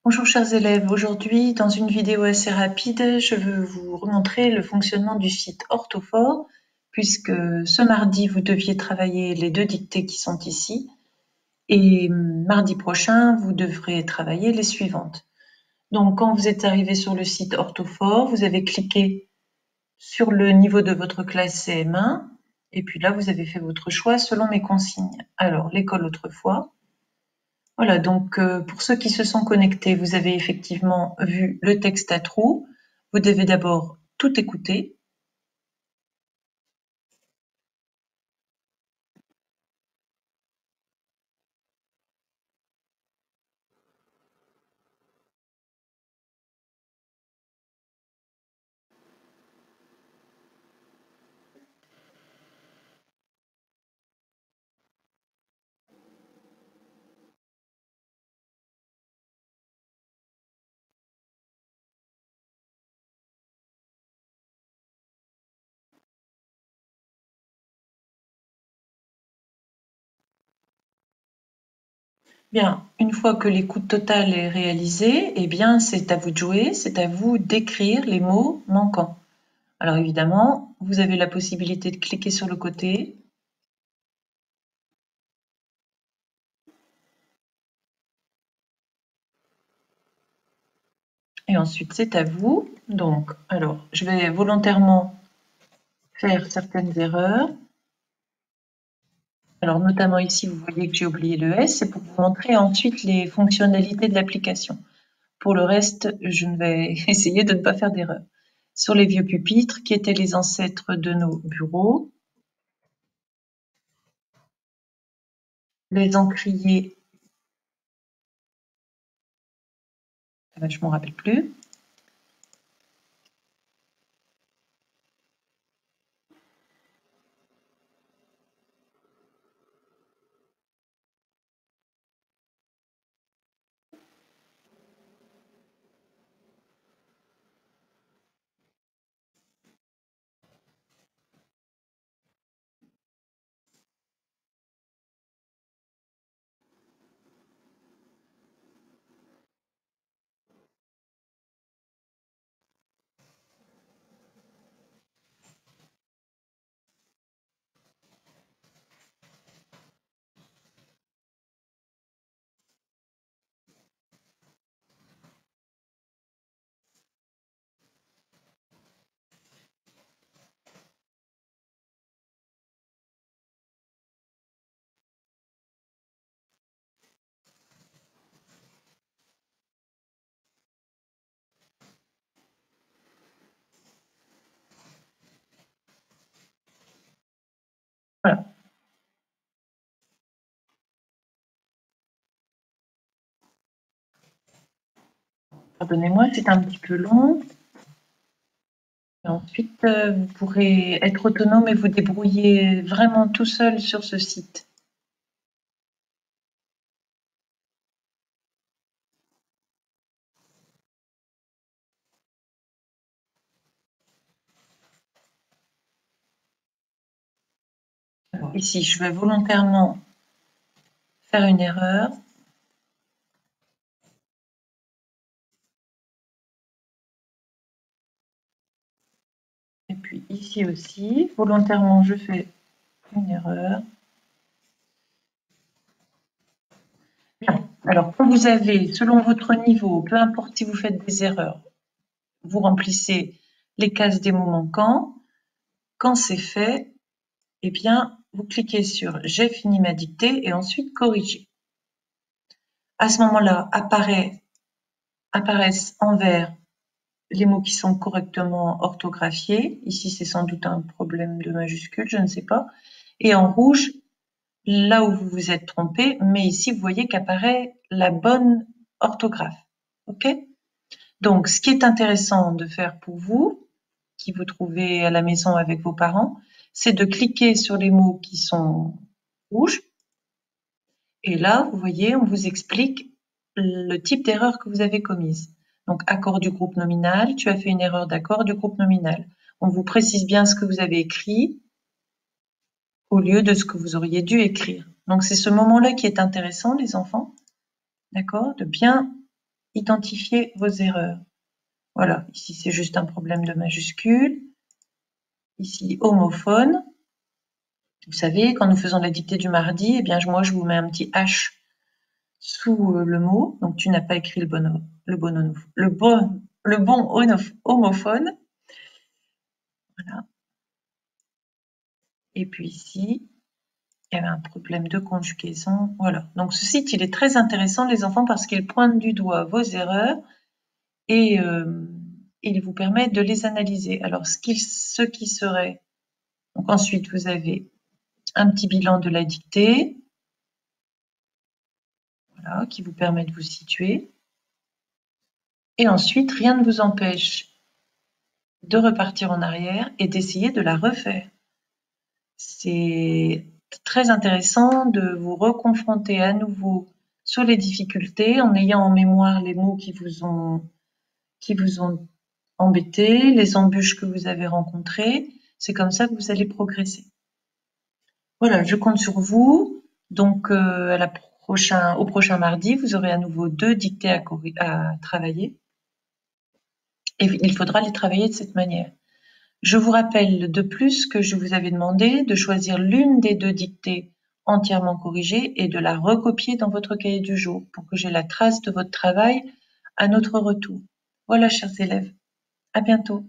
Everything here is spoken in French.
Bonjour chers élèves, aujourd'hui dans une vidéo assez rapide, je veux vous remontrer le fonctionnement du site Orthophore puisque ce mardi vous deviez travailler les 2 dictées qui sont ici et mardi prochain vous devrez travailler les suivantes. Donc quand vous êtes arrivé sur le site Orthophore, vous avez cliqué sur le niveau de votre classe CM1 et puis là vous avez fait votre choix selon mes consignes. Alors l'école autrefois. Voilà, donc pour ceux qui se sont connectés, vous avez effectivement vu le texte à trous. Vous devez d'abord tout écouter. Bien, une fois que l'écoute totale est réalisée, eh bien, c'est à vous de jouer, c'est à vous d'écrire les mots manquants. Alors évidemment, vous avez la possibilité de cliquer sur le côté. Et ensuite, c'est à vous. Donc, alors, je vais volontairement faire certaines erreurs. Alors, notamment ici, vous voyez que j'ai oublié le S, c'est pour vous montrer ensuite les fonctionnalités de l'application. Pour le reste, je ne vais essayer de ne pas faire d'erreur. Sur les vieux pupitres, qui étaient les ancêtres de nos bureaux, les encriers, je ne m'en rappelle plus. Voilà. Pardonnez-moi, c'est un petit peu long. Et ensuite, vous pourrez être autonome et vous débrouiller vraiment tout seul sur ce site. Alors, ici, je vais volontairement faire une erreur. Et puis ici aussi, volontairement, je fais une erreur. Bien. Alors, quand vous avez, selon votre niveau, peu importe si vous faites des erreurs, vous remplissez les cases des mots manquants. Quand c'est fait, eh bien, vous cliquez sur « J'ai fini ma dictée » et ensuite « Corriger ». À ce moment-là, apparaissent en vert les mots qui sont correctement orthographiés. Ici, c'est sans doute un problème de majuscule, je ne sais pas. Et en rouge, là où vous vous êtes trompé, mais ici, vous voyez qu'apparaît la bonne orthographe. OK ? Donc, ce qui est intéressant de faire pour vous, qui vous trouvez à la maison avec vos parents, c'est de cliquer sur les mots qui sont rouges. Et là, vous voyez, on vous explique le type d'erreur que vous avez commise. Donc, accord du groupe nominal, tu as fait une erreur d'accord du groupe nominal. On vous précise bien ce que vous avez écrit au lieu de ce que vous auriez dû écrire. Donc, c'est ce moment-là qui est intéressant, les enfants, d'accord, de bien identifier vos erreurs. Voilà, ici c'est juste un problème de majuscule. Ici, homophone. Vous savez, quand nous faisons la dictée du mardi, eh bien moi je vous mets un petit H sous le mot. Donc tu n'as pas écrit le bon homophone. Voilà. Et puis ici, il y avait un problème de conjugaison. Voilà. Donc ce site, il est très intéressant, les enfants, parce qu'il pointe du doigt vos erreurs et il vous permet de les analyser. Alors ce qui serait... Donc ensuite, vous avez un petit bilan de la dictée, voilà, qui vous permet de vous situer. Et ensuite, rien ne vous empêche de repartir en arrière et d'essayer de la refaire. C'est très intéressant de vous reconfronter à nouveau sur les difficultés en ayant en mémoire les mots qui vous ont embêté, les embûches que vous avez rencontrées. C'est comme ça que vous allez progresser. Voilà, je compte sur vous. Donc, au prochain mardi, vous aurez à nouveau 2 dictées à travailler. Et il faudra les travailler de cette manière. Je vous rappelle de plus que je vous avais demandé de choisir l'une des 2 dictées entièrement corrigée et de la recopier dans votre cahier du jour pour que j'ai la trace de votre travail à notre retour. Voilà, chers élèves. À bientôt.